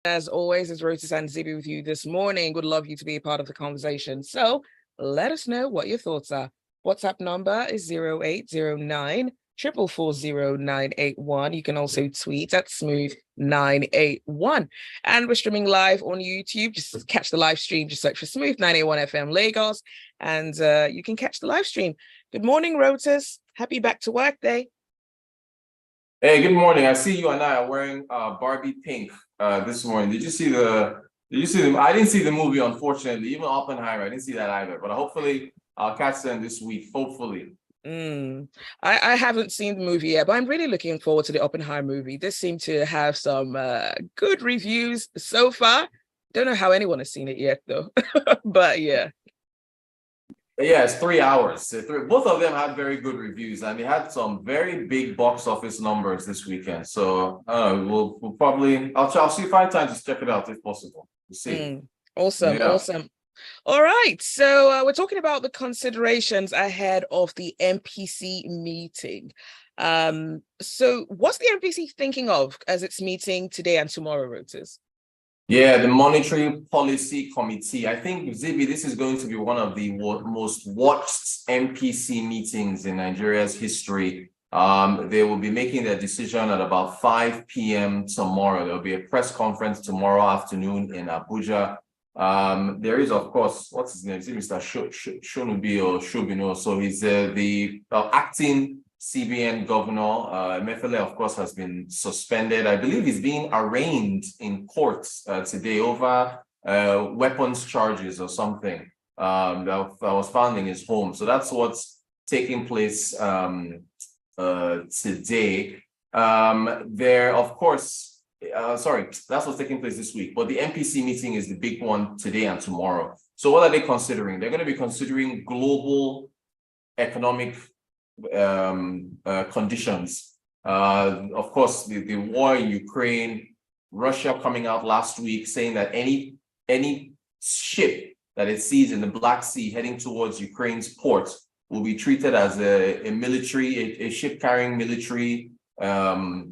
As always, it's Rotus and Zibby with you this morning. Would love you to be a part of the conversation. So let us know what your thoughts are. WhatsApp number is 0809 4440981. You can also tweet at Smooth981. And we're streaming live on YouTube. Just catch the live stream. Just search for Smooth 981 FM Lagos. And you can catch the live stream. Good morning, Rotus. Happy back to work day. Hey, good morning. I see you and I are wearing Barbie pink this morning. Did you see the I didn't see the movie, unfortunately. Even Oppenheimer, I didn't see that either. But hopefully I'll catch them this week. Hopefully. I haven't seen the movie yet, but I'm really looking forward to the Oppenheimer movie. This seemed to have some good reviews so far. Don't know how anyone has seen it yet, though. But yeah. Yeah, it's 3 hours. Both of them had very good reviews, and they had some very big box office numbers this weekend. So we'll probably I'll see if I have time to check it out if possible. We'll see. Awesome. All right, so we're talking about the considerations ahead of the MPC meeting. So what's the MPC thinking of as it's meeting today and tomorrow, Rotus? Yeah, the Monetary Policy Committee. I think, Zibby, this is going to be one of the most watched MPC meetings in Nigeria's history. They will be making their decision at about 5 p.m. tomorrow. There'll be a press conference tomorrow afternoon in Abuja. There is, of course, what's his name? Is it Mr. Shonubi or Shobino? So he's the acting CBN governor. Emefiele, of course, has been suspended. I believe he's being arraigned in court today over weapons charges or something that was found in his home. So that's what's taking place today. There, of course, that's what's taking place this week. But the MPC meeting is the big one today and tomorrow. So what are they considering? They're going to be considering global economic conditions. Of course, the war in Ukraine, Russia coming out last week saying that any ship that it sees in the Black Sea heading towards Ukraine's port will be treated as a ship carrying military threat.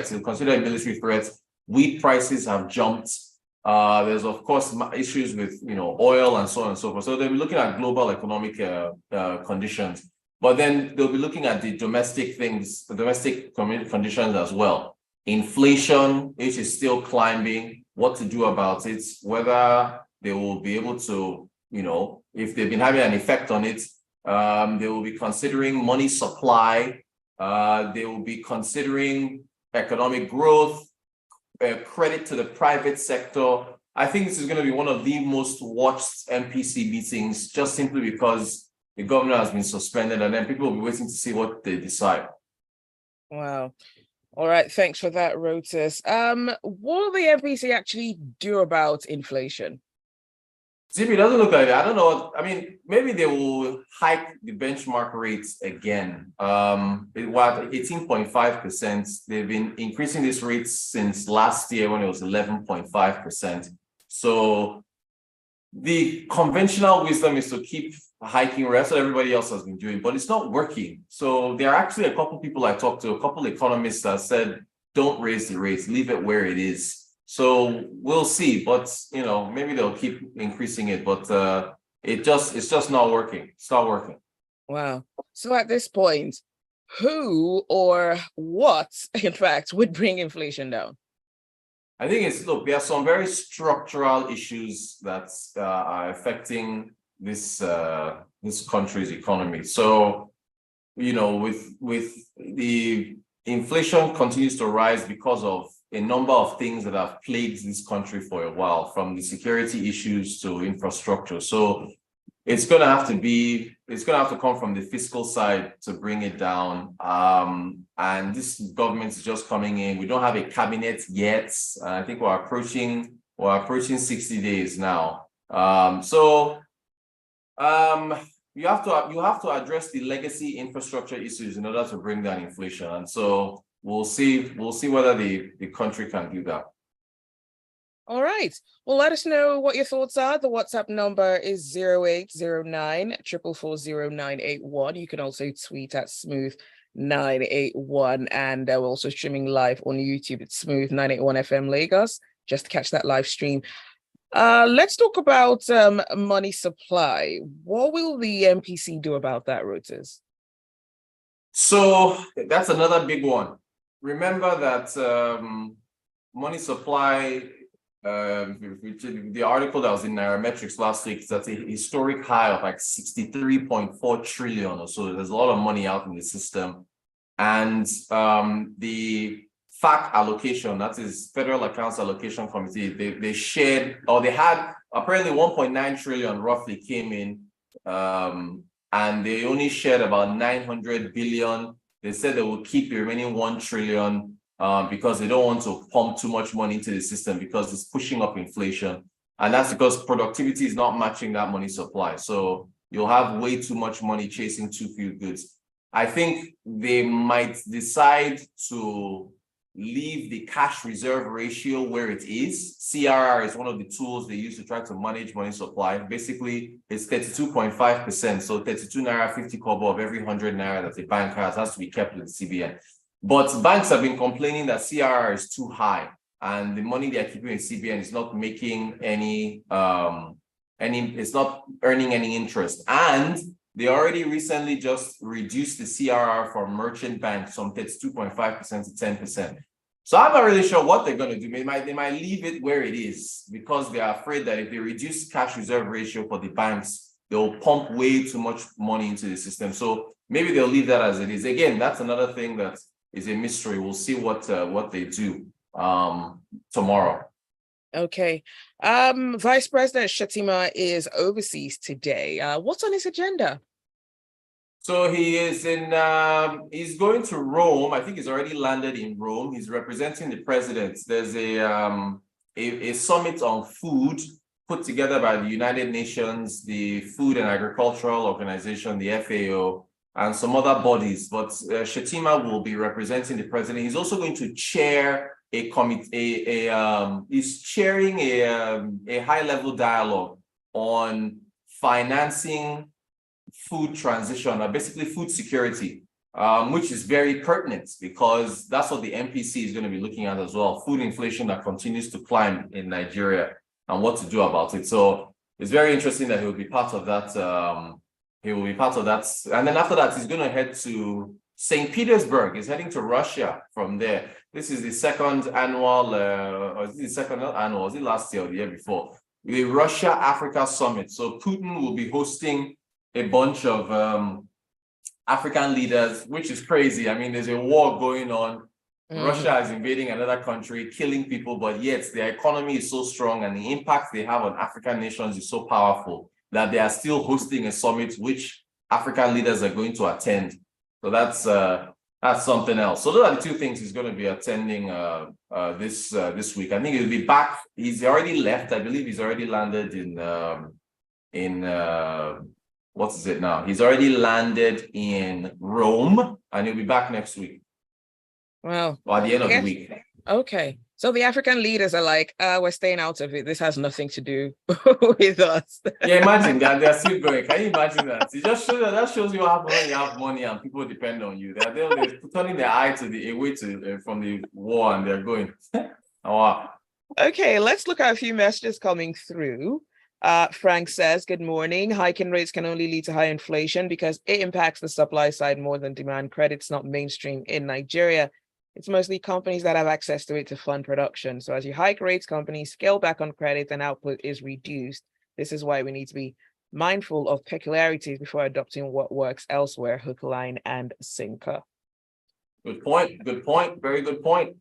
They'll consider a military threat. Wheat prices have jumped. There's of course issues with oil and so on and so forth. So they'll be looking at global economic conditions, but then they'll be looking at the domestic things, the domestic conditions as well. Inflation, which is still climbing, what to do about it, whether they will be able to, if they've been having an effect on it, they will be considering money supply. They will be considering economic growth, credit to the private sector. I think this is going to be one of the most watched MPC meetings, just simply because the governor has been suspended, and then people will be waiting to see what they decide. Wow. All right. Thanks for that, Rotus. What will the MPC actually do about inflation? Zibby, doesn't look like it. I don't know. I mean, maybe they will hike the benchmark rates again. It was 18.5%. They've been increasing this rate since last year when it was 11.5%. So the conventional wisdom is to keep hiking rates. That's what everybody else has been doing, but it's not working. So there are actually a couple people I talked to, a couple economists that said, don't raise the rates, leave it where it is. So we'll see, but maybe they'll keep increasing it, but it's just not working. It's not working. Wow. So at this point, who or what, in fact, would bring inflation down? I think there are some very structural issues that are affecting this country's economy. So, with the inflation continues to rise because of a number of things that have plagued this country for a while, from the security issues to infrastructure. So it's going to have to come from the fiscal side to bring it down. And this government is just coming in. We don't have a cabinet yet. I think we're approaching 60 days now. You have to address the legacy infrastructure issues in order to bring down inflation. And so we'll see whether the country can do that. All right. Well, let us know what your thoughts are. The WhatsApp number is 0809 4440981. You can also tweet at Smooth 981. And we're also streaming live on YouTube. It's Smooth 981 FM Lagos. Just to catch that live stream. Let's talk about money supply. What will the MPC do about that, Rotus? So that's another big one. Remember that money supply, the article that was in Nairametrics last week is at a historic high of like 63.4 trillion or so. There's a lot of money out in the system. And the FAC allocation, that is Federal Accounts Allocation Committee, they shared, or they had apparently 1.9 trillion roughly came in, and they only shared about 900 billion. They said they will keep the remaining 1 trillion because they don't want to pump too much money into the system because it's pushing up inflation. And that's because productivity is not matching that money supply. So you'll have way too much money chasing too few goods. I think they might decide to leave the cash reserve ratio where it is. CRR is one of the tools they use to try to manage money supply. Basically, it's 32.5%. So 32 naira 50 kobo of every 100 naira that the bank has to be kept with CBN. But banks have been complaining that CRR is too high, and the money they're keeping in CBN is not making it's not earning any interest. And they already recently just reduced the CRR for merchant banks from 32.5% to 10%. So I'm not really sure what they're going to do. They might leave it where it is because they are afraid that if they reduce cash reserve ratio for the banks, they'll pump way too much money into the system. So maybe they'll leave that as it is. Again, that's another thing that is a mystery. We'll see what they do tomorrow. Okay. Vice President Shettima is overseas today. What's on his agenda? So he is he's going to Rome. I think he's already landed in Rome. He's representing the president. There's a summit on food put together by the United Nations, the Food and Agricultural Organization, the FAO, and some other bodies. But Shettima will be representing the president. He's also going to chair a committee, he's chairing a high-level dialogue on financing food transition, or basically food security, which is very pertinent because that's what the MPC is going to be looking at as well. Food inflation that continues to climb in Nigeria and what to do about it. So it's very interesting that he will be part of that. He will be part of that. And then after that, he's going to head to St. Petersburg. He's heading to Russia from there. This is the second annual, or is it the second annual? Was it last year or the year before? The Russia-Africa Summit. So Putin will be hosting a bunch of African leaders, which is crazy. I mean, there's a war going on. Russia is invading another country, killing people, but yet their economy is so strong and the impact they have on African nations is so powerful that they are still hosting a summit which African leaders are going to attend. So that's something else. So those are the two things he's going to be attending this week. I think he'll be back. He's already left. I believe he's already landed in what is it now? He's already landed in Rome, and he'll be back next week. Well, or at the end of the week. Okay. So the African leaders are like, we're staying out of it. This has nothing to do with us. Yeah, imagine that. They're still going. Can you imagine that? It just shows that shows you how when you have money and people depend on you. They're turning their eye from the war, and they're going. Oh, wow. Okay, let's look at a few messages coming through. Frank says, good morning. Hiking rates can only lead to high inflation because it impacts the supply side more than demand. Credit's not mainstream in Nigeria. It's mostly companies that have access to it to fund production. So as you hike rates, companies scale back on credit and output is reduced. This is why we need to be mindful of peculiarities before adopting what works elsewhere, hook, line, and sinker. Good point. Good point. Very good point.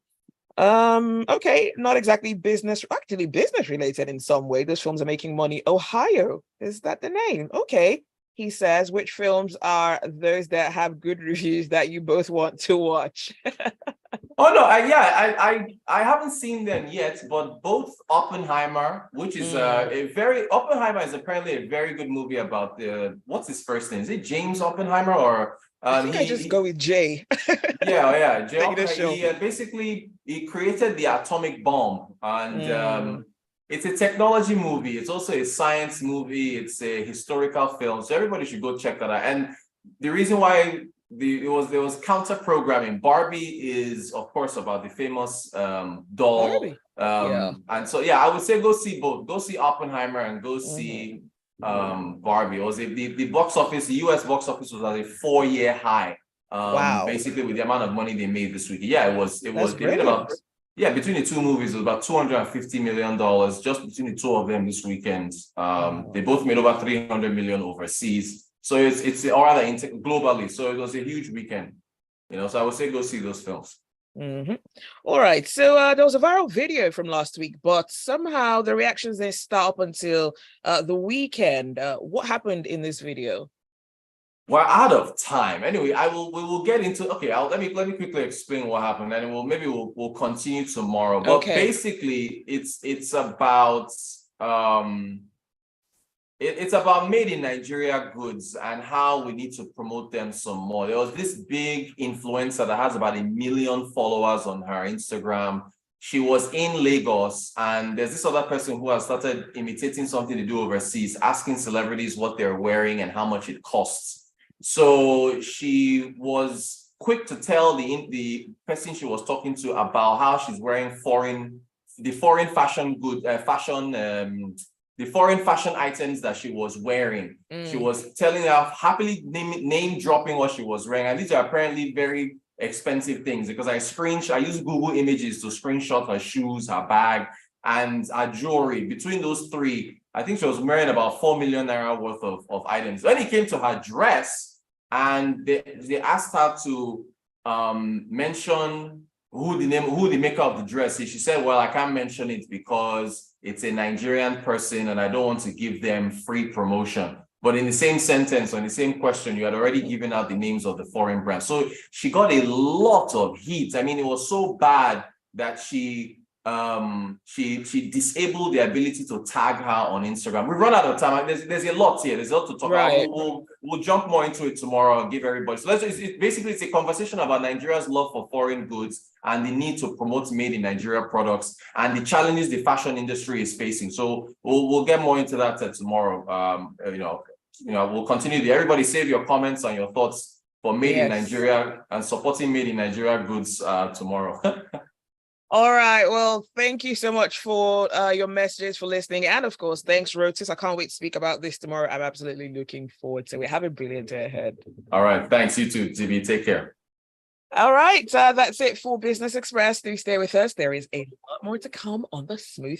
Okay, not exactly business, actually business related in some way. Those films are making money. Ohio, is that the name? Okay. He says, which films are those that have good reviews that you both want to watch? Oh no, I haven't seen them yet, but both Oppenheimer, which is Oppenheimer is apparently a very good movie about what's his first name? Is it James Oppenheimer or I think I just go with Jay. yeah, Jay Oppenheimer. He created the atomic bomb, and it's a technology movie. It's also a science movie. It's a historical film, so everybody should go check that out. And the reason why there was counter programming. Barbie is of course about the famous doll. Yeah. And so yeah, I would say go see both. Go see Oppenheimer and go see Barbie. It was the box office, the US box office was at a 4-year high. Wow. Basically with the amount of money they made this week. Yeah, it was they made about between the two movies, it was about $250 million just between the two of them this weekend. They both made over 300 million overseas. So it's or rather globally. So it was a huge weekend. So I would say go see those films. All right. So there was a viral video from last week, but somehow the reactions didn't start up until the weekend. What happened in this video? We're out of time. Anyway, we will get into let me quickly explain what happened, and we'll continue tomorrow. But basically it's about it's about made in Nigeria goods and how we need to promote them some more. There was this big influencer that has about 1 million followers on her Instagram. She was in Lagos, and there's this other person who has started imitating something to do overseas, asking celebrities what they're wearing and how much it costs. So she was quick to tell the person she was talking to about how she's wearing the foreign fashion items that she was wearing. She was telling her, happily name dropping what she was wearing. And these are apparently very expensive things because I use Google Images to screenshot her shoes, her bag, and her jewelry. Between those three, I think she was wearing about 4 million naira worth of items. When it came to her dress, and they asked her to mention who the maker of the dress is. She said, well, I can't mention it because it's a Nigerian person and I don't want to give them free promotion. But in the same sentence, or in the same question, you had already given out the names of the foreign brands. So she got a lot of heat. I mean, it was so bad that she disabled the ability to tag her on Instagram. We've run out of time. There's a lot here. There's a lot to talk about. We'll jump more into it tomorrow and give everybody. So it's a conversation about Nigeria's love for foreign goods and the need to promote made in Nigeria products and the challenges the fashion industry is facing. So we'll get more into that tomorrow. We'll continue there. Everybody save your comments and your thoughts for made in Nigeria and supporting made in Nigeria goods tomorrow. All right. Well, thank you so much for your messages, for listening. And of course, thanks, Rotus. I can't wait to speak about this tomorrow. I'm absolutely looking forward to it. Have a brilliant day ahead. All right. Thanks. You too, Zibby. Take care. All right. That's it for Business Express. Do stay with us. There is a lot more to come on the Smooth